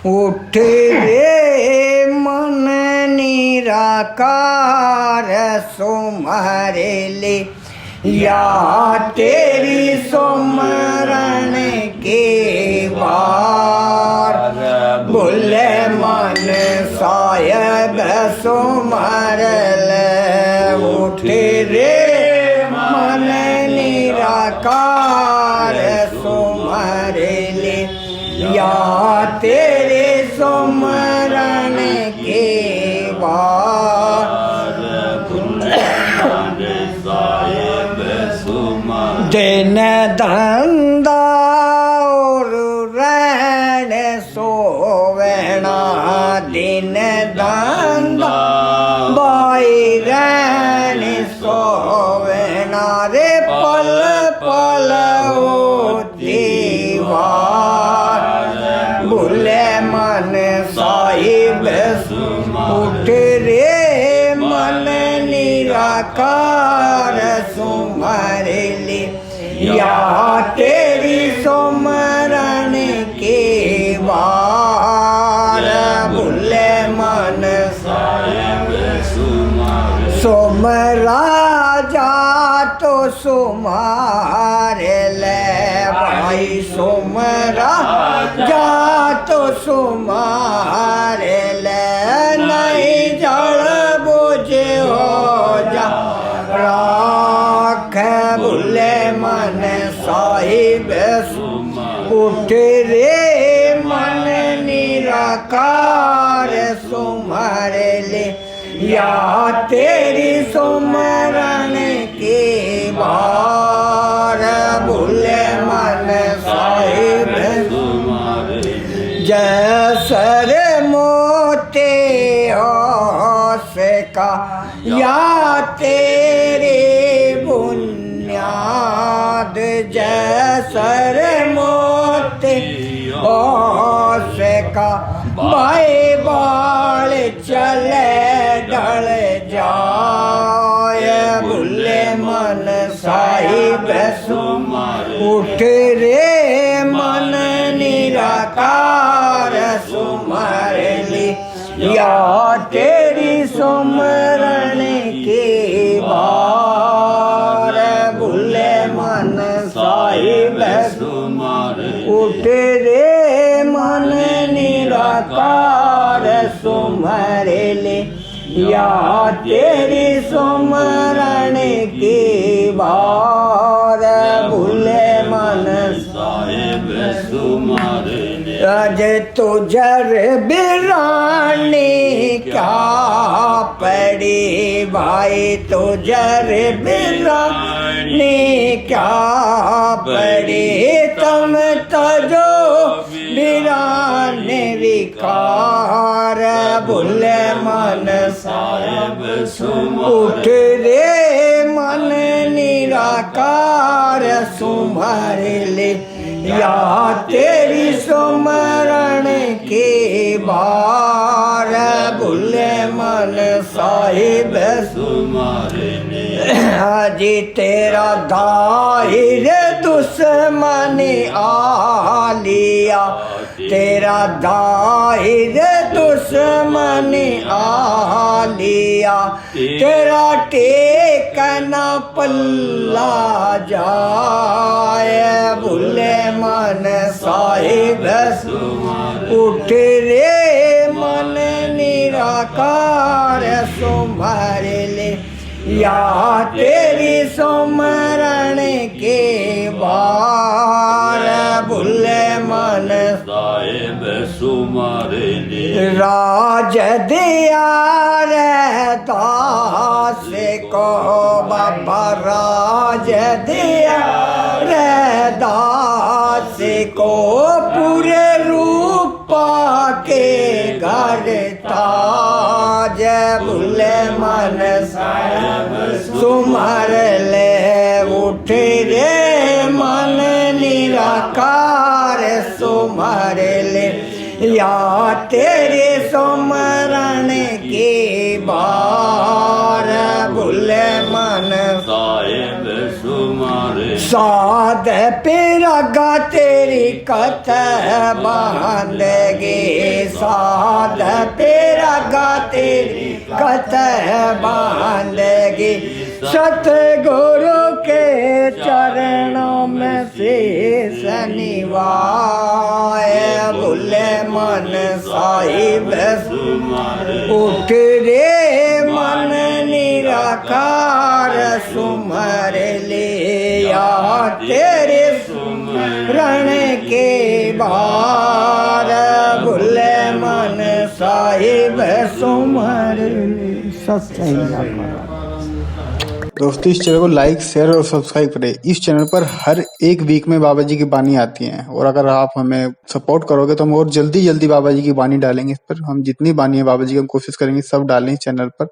उठ रे मन निराकार सुमरे ले या तेरी सुमरण के बार बोले मन सायब सुमर ले उठ रे मन निराकार सुमर ले या तेरे सुमरण के बाद दिन धंधा और रहन सोवना दिन धंधा बाई रहन सोवना रे पल पल होती वार बोले मन साहिब उठ रे मन निराकार सुमर ले या तेरी सुमरण के बार बोले मन साहिब सुमरा जा तो सुमार ले भाई सुमरा जा तो सुमार ले नहीं जड़ बुझे हो जा राख बोले मन साहिब उठ रे मन निराकार सुमर ले या तेरी सुमरण के बार बोले मन साहिब जैसर मोते होश का या तेरे बुनियाद जैसर मोते होश का बाए बाल चले डल जाए बोले मन साहिब उठ रे मन निराकार सुमर ले या तेरी सुमरण के बार बोले मन साहिब उठ रे मन निराकार सुमर ले या तेरी सुमरण के बार बोले मन साहिब सुमर अज तुझर बिरानी क्या पड़ी भाई तुझर बिरानी क्या पड़ी तुम तजो बिराने विकार बोले मन साहिब उठ रे मन निराकार सुमर ले या तेरी सुमरण के बार बोले मन साहिब जी तेरा दाहिर दुश्मन आ लिया तेरा दाहिर दुश्मन आ लिया तेरा टेकना पल्ला जाए बोले मन साहिब उठ रे मन निराकार सुमर ले या तेरी सुमरण के बार बोले मन साहिब सुमर ले राज दिया रहता से को बाबा राज दिया रहता से को पूरे रूप के घर ताज बोले मन साहिब सुमर ले उठ रे मन निराकार सुमर ले या तेरे सुमरण के बार बोले मन साहिब सुमर साध पिरगा तेरी कथ बांध गे साध तेरा गाते कत बांधगी सतगुरु के चरणों में शीश निवाए भूले मन साहिब उठ रे मन निराकार सुमर लिया तेरे सुमरण के बार भूले मन साहिब सुमर सत्संग। दोस्तों इस चैनल को लाइक शेयर और सब्सक्राइब करें। इस चैनल पर हर एक वीक में बाबा जी की बानी आती हैं और अगर आप हमें सपोर्ट करोगे तो हम और जल्दी बाबा जी की बानी डालेंगे। इस पर हम जितनी बानी है बाबा जी की हम कोशिश करेंगे सब डालें इस चैनल पर।